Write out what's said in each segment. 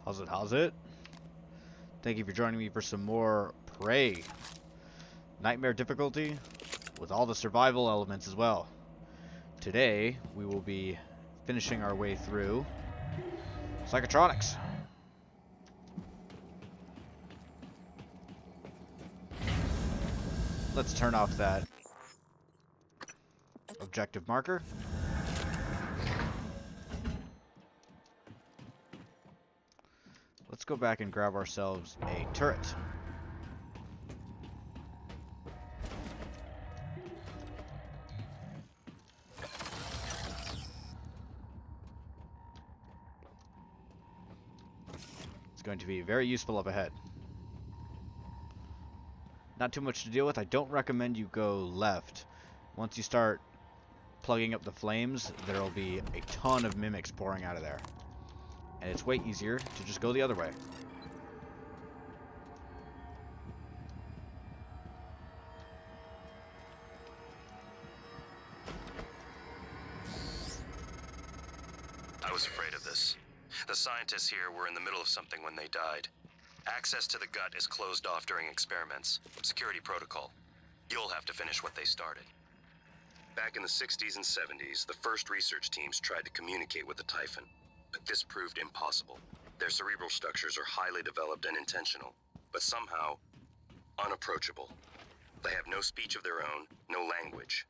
How's it? How's it? Thank you for joining me for some more Prey. Nightmare difficulty with all the survival elements as well. Today, we will be finishing our way through Psychotronics. Let's turn off that objective marker. Let's go back and grab ourselves a turret. It's going to be very useful up ahead. Not too much to deal with. I don't recommend you go left. Once you start plugging up the flames, there will be a ton of mimics pouring out of there. And it's way easier to just go the other way. I was afraid of this. The scientists here were in the middle of something when they died. Access to the gut is closed off during experiments. Security protocol. You'll have to finish what they started. Back in the 60s and 70s, the first research teams tried to communicate with the Typhon, but this proved impossible. Their cerebral structures are highly developed and intentional, but somehow unapproachable. They have no speech of their own, no language.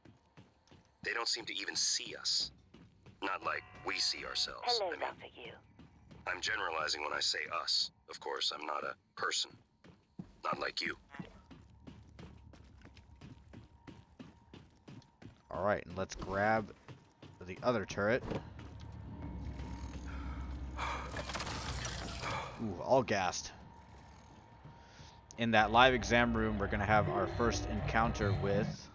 They don't seem to even see us. Not like we see ourselves. Hello, Dr. Yu. I'm generalizing when I say us. Of course, I'm not a person. Not like you. Alright, and let's grab the other turret. Ooh, all gassed. In that live exam room, we're going to have our first encounter with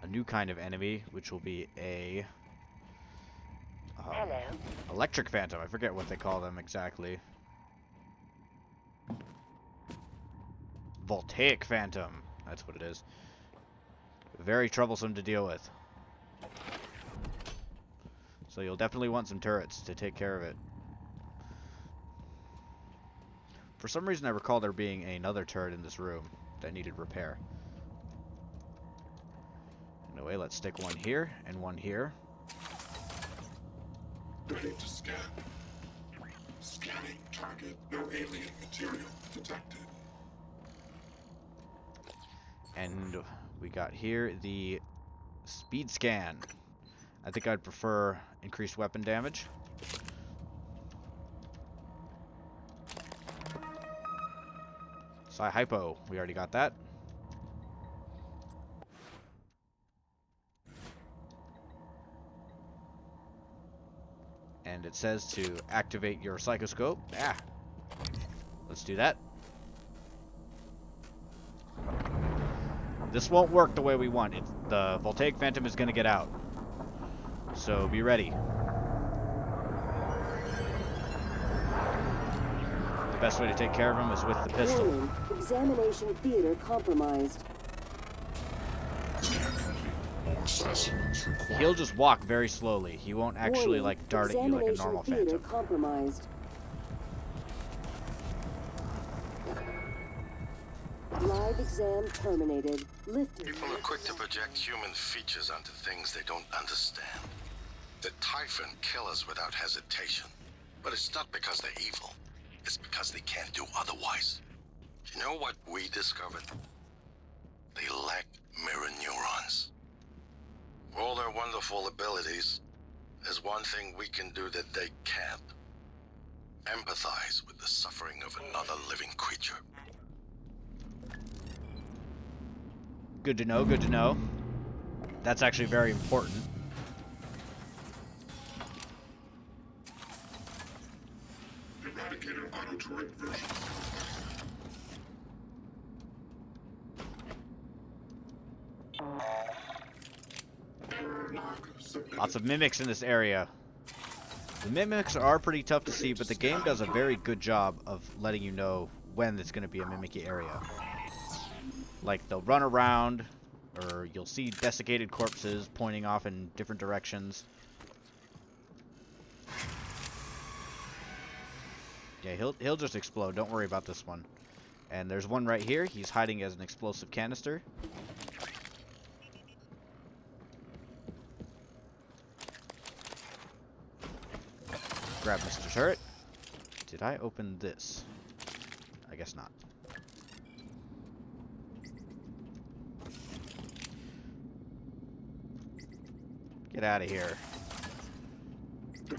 a new kind of enemy, which will be a Hello. electric phantom. I forget what they call them exactly. Voltaic phantom. That's what it is. Very troublesome to deal with. So you'll definitely want some turrets to take care of it. For some reason I recall there being another turret in this room that needed repair. Anyway, let's stick one here and one here. Ready to scan. Scanning target. No alien material detected. And we got here the speed scan. I think I'd prefer increased weapon damage. Hypo, we already got that. And it says to activate your psychoscope. Ah, let's do that. This won't work the way we want. The Voltaic Phantom is going to get out. So be ready. The best way to take care of him is with the pistol. Warning. Examination theater compromised. Assessments required. He'll just walk very slowly. He won't actually like dart at you like a normal Examination theater phantom. compromised. Live exam terminated. Lifted. People are quick to project human features onto things they don't understand. The Typhon kill us without hesitation. But it's not because they're evil. It's because they can't do otherwise. You know what we discovered? They lack mirror neurons. For all their wonderful abilities, there's one thing we can do that they can't. Empathize with the suffering of another living creature. Good to know, good to know. That's actually very important. Eradicator auto turret version. Error log submitted. Lots of mimics in this area. The mimics are pretty tough to see, but the game does a very good job of letting you know when it's going to be a mimicky area. Like, they'll run around, or you'll see desiccated corpses pointing off in different directions. Yeah, he'll just explode. Don't worry about this one. And there's one right here. He's hiding as an explosive canister. Grab Mr. Turret. Did I open this? I guess not. Get out of here.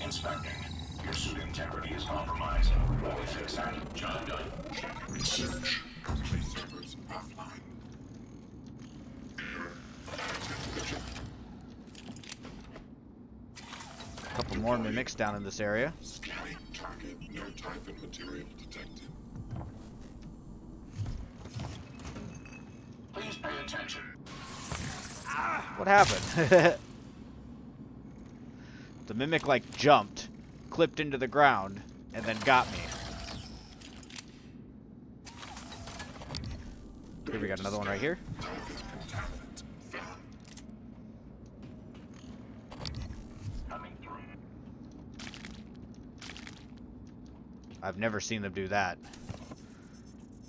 Inspecting. Your suit integrity is compromised. Let me fix that. Job done. Research. Complete servers offline. Error. Vision. A couple more mimics down in this area. Scanning target. No Typhon material detected. Please pay attention. What happened? The mimic like jumped, clipped into the ground, and then got me. Here we got another one right here. Coming through. I've never seen them do that.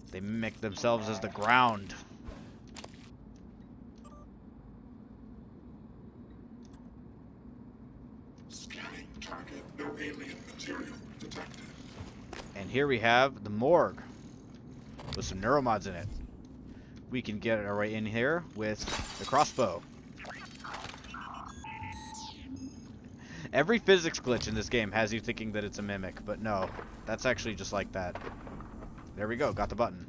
They mimic themselves as the ground. Scanning target. No alien material detected. And here we have the morgue with some neuromods in it. We can get our way in here with the crossbow. Every physics glitch in this game has you thinking that it's a mimic, but no, that's actually just like that. There we go, got the button.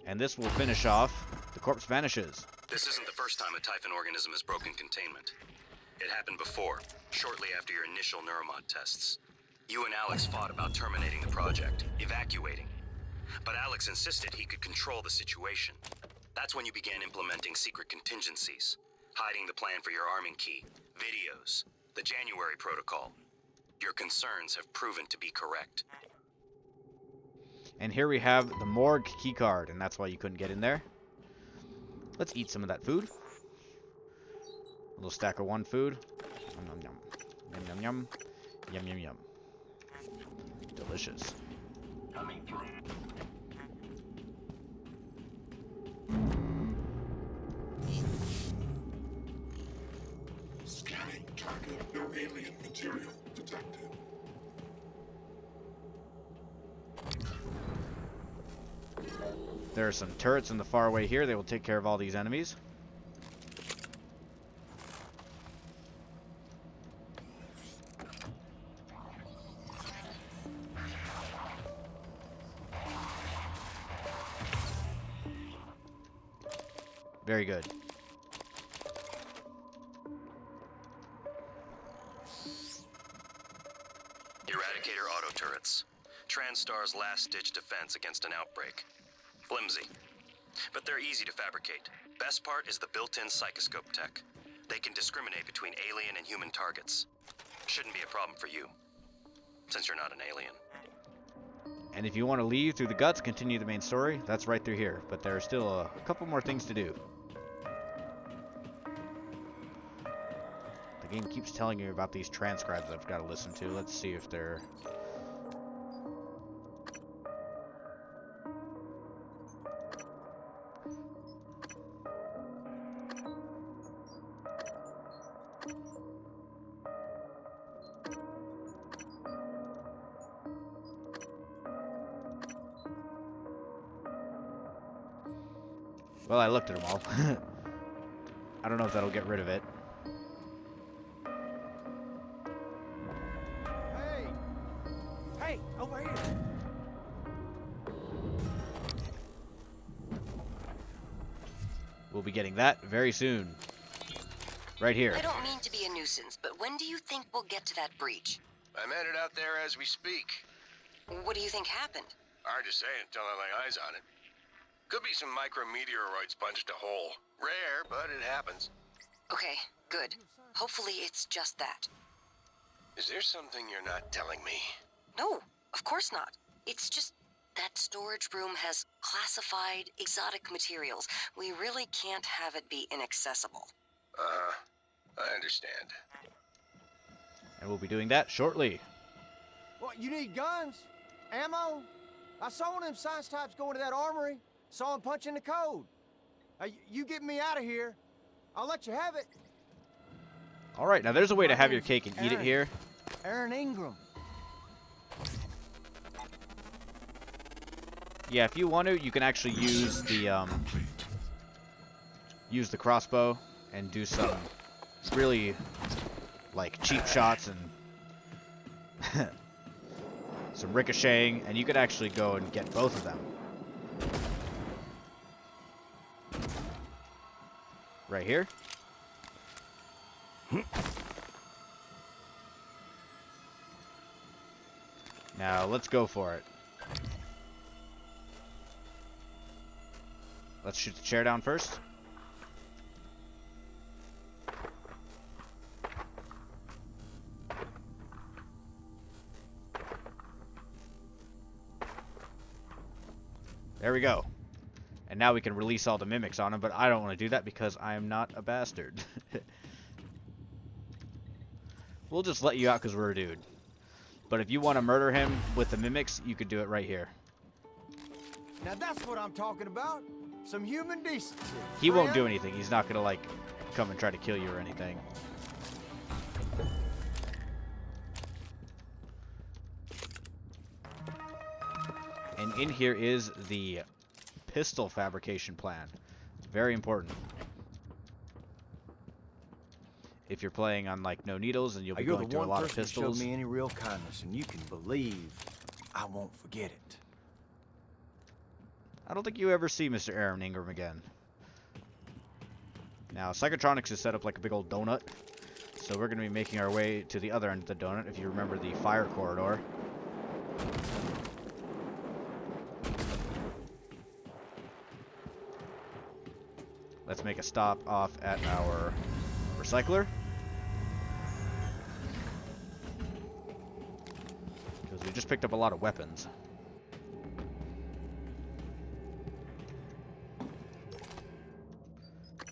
And this will finish off the Corpse Vanishes. This isn't the first time a Typhon organism has broken containment. It happened before, shortly after your initial neuromod tests. You and Alex fought about terminating the project, evacuating. But Alex insisted he could control the situation. That's when you began implementing secret contingencies, hiding the plan for your arming key, videos, the January protocol. Your concerns have proven to be correct. And here we have the morgue keycard, and that's why you couldn't get in there. Let's eat some of that food. A little stack of one food. Yum, yum, yum. Yum, yum, yum. Yum, yum, yum. Delicious. Coming through. Scanning target. No alien material detected. There are some turrets in the far away here. They will take care of all these enemies. Very good. Eradicator auto turrets. TranStar's last-ditch defense against an outbreak. Flimsy, but they're easy to fabricate. Best part is the built-in psychoscope tech. They can discriminate between alien and human targets. Shouldn't be a problem for you, since you're not an alien. And if you want to leave through the guts, continue the main story, that's right through here. But there are still a couple more things to do. The game keeps telling you about these transcribes I've got to listen to. Let's see if they're... Well, I looked at them all. I don't know if that'll get rid of it. Hey! Hey, over here! We'll be getting that very soon. Right here. I don't mean to be a nuisance, but when do you think we'll get to that breach? I'm headed out there as we speak. What do you think happened? Hard to say until I lay eyes on it. Could be some micrometeoroids punched a hole. Rare, but it happens. Okay, good. Hopefully it's just that. Is there something you're not telling me? No, of course not. It's just That storage room has classified exotic materials. We really can't have it be inaccessible. I understand. And we'll be doing that shortly. What, you need guns? Ammo? I saw one of them science types go into that armory. Saw him punching the code. You get me out of here. I'll let you have it. Alright, now there's a way to My have your name's cake and eat it Aaron. here. Aaron Ingram. Yeah, if you want to, you can actually use the crossbow and do some really like cheap shots and some ricocheting, and you could actually go and get both of them. Right here. Now, let's go for it. Let's shoot the chair down first. There we go. And now we can release all the mimics on him, but I don't want to do that because I am not a bastard. We'll just let you out because we're a dude. But if you want to murder him with the mimics, you could do it right here. Now that's what I'm talking about. Some human decency. He won't do anything. He's not going to, like, come and try to kill you or anything. And in here is the pistol fabrication plan. Very important. If you're playing on, like, no needles, and you'll be going through a lot of pistols. You're the one person who showed me any real kindness, and you can believe I won't forget it. I don't think you ever see Mr. Aaron Ingram again. Now, Psychotronics is set up like a big old donut. So we're going to be making our way to the other end of the donut, if you remember the fire corridor. Let's make a stop off at our recycler. Because we just picked up a lot of weapons.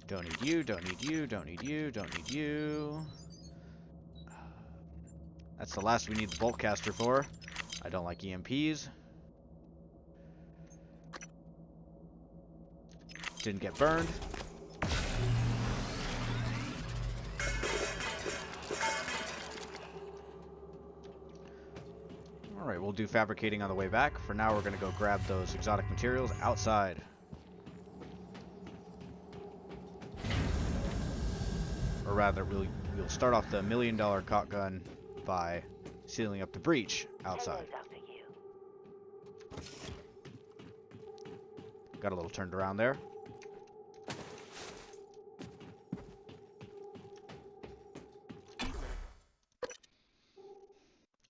Don't need you, don't need you, don't need you, don't need you. That's the last we need the bolt caster for. I don't like EMPs. Didn't get burned. Alright, we'll do fabricating on the way back. For now, we're going to go grab those exotic materials outside. Or rather, we'll start off the Million Dollar Caulk Gun by sealing up the breach outside. Got a little turned around there.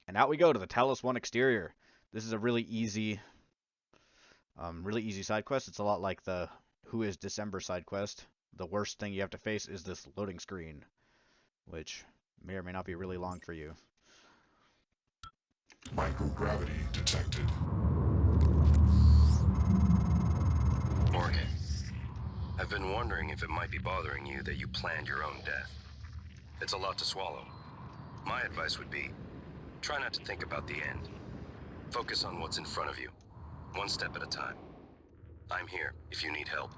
And out we go to the Talus 1 exterior. This is a really easy side quest. It's a lot like the Who is December side quest. The worst thing you have to face is this loading screen, which may or may not be really long for you. Microgravity detected. Morgan, I've been wondering if it might be bothering you that you planned your own death. It's a lot to swallow. My advice would be, try not to think about the end. Focus on what's in front of you, one step at a time. I'm here if you need help.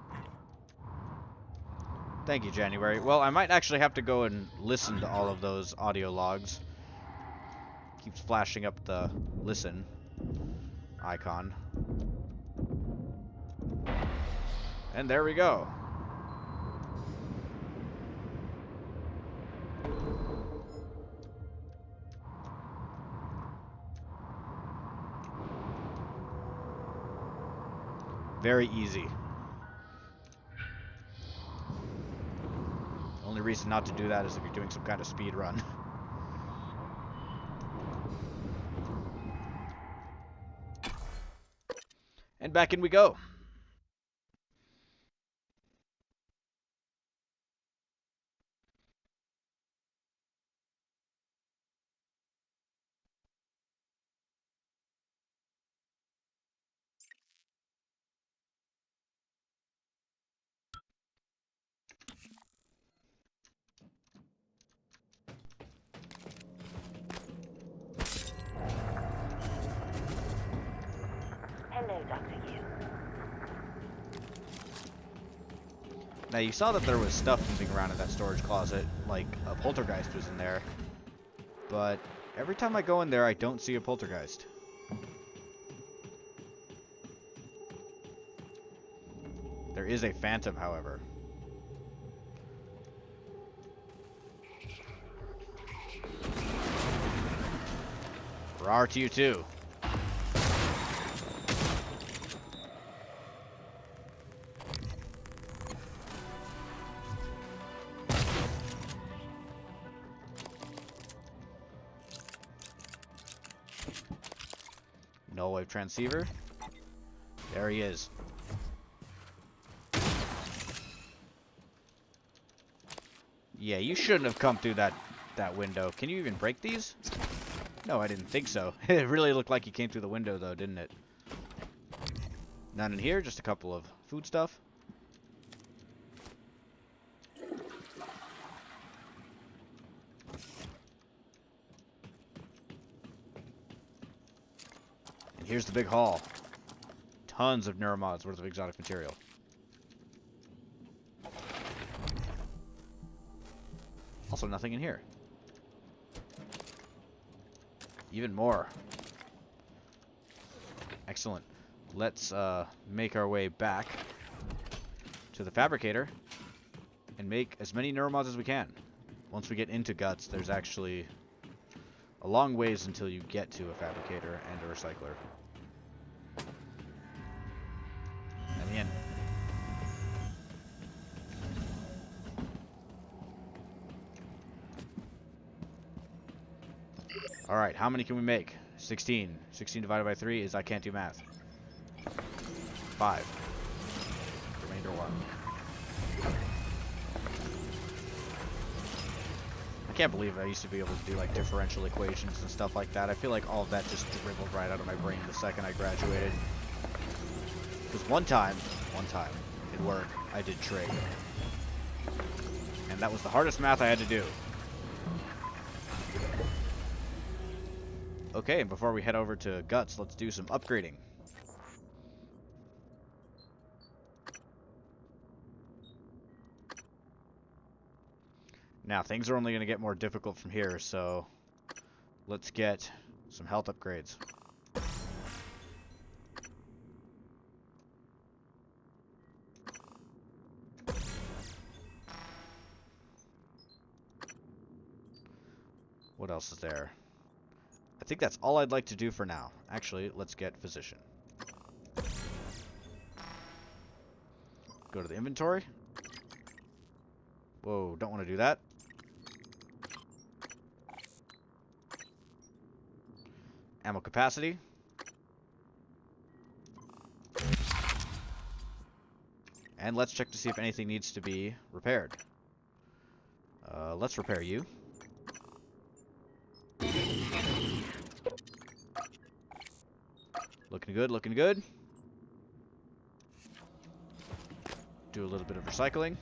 Thank you, January. Well, I might actually have to go and listen to all of those audio logs. Keeps flashing up the listen icon. And there we go. Very easy. Only reason not to do that is if you're doing some kind of speed run. And back in we go. Now, you saw that there was stuff moving around in that storage closet, like a poltergeist was in there. But every time I go in there, I don't see a poltergeist. There is a phantom, however. Rawr to you too. Null wave transceiver. There he is. Yeah, you shouldn't have come through that window. Can you even break these? No, I didn't think so. It really looked like he came through the window, though, didn't it? None in here, just a couple of food stuff. And here's the big haul. Tons of neuromods worth of exotic material. Also, nothing in here. Even more. Excellent. Let's make our way back to the fabricator and make as many neuromods as we can. Once we get into guts, there's actually a long ways until you get to a fabricator and a recycler. Let me in. Alright, how many can we make? 16. 16 divided by 3 is I can't do math. 5. Remainder 1. I can't believe I used to be able to do like differential equations and stuff like that. I feel like all of that just dribbled right out of my brain the second I graduated. Because one time in work, I did trig. And that was the hardest math I had to do. Okay, and before we head over to guts, let's do some upgrading. Now, things are only going to get more difficult from here, so let's get some health upgrades. What else is there? I think that's all I'd like to do for now. Actually, let's get physician. Go to the inventory. Whoa, don't want to do that. Ammo capacity. And let's check to see if anything needs to be repaired. Let's repair you. Looking good, looking good. Do a little bit of recycling.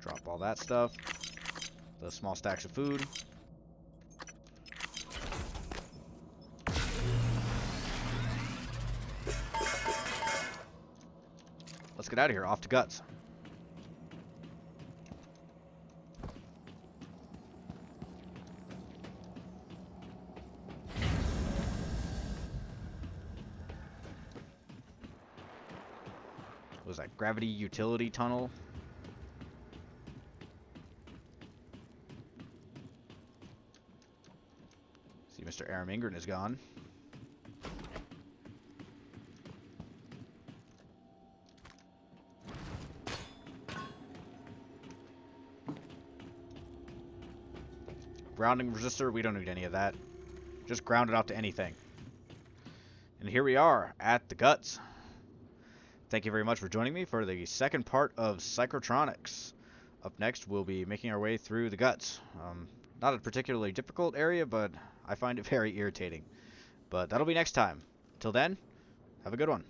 Drop all that stuff. The small stacks of food. Let's get out of here. Off to guts. What was that? Gravity utility tunnel? See, Mr. Aram Ingrid is gone. Grounding resistor, we don't need any of that. Just ground it out to anything. And here we are at the guts. Thank you very much for joining me for the second part of Psychotronics. Up next, we'll be making our way through the guts. Not a particularly difficult area, but I find it very irritating. But that'll be next time. Till then, have a good one.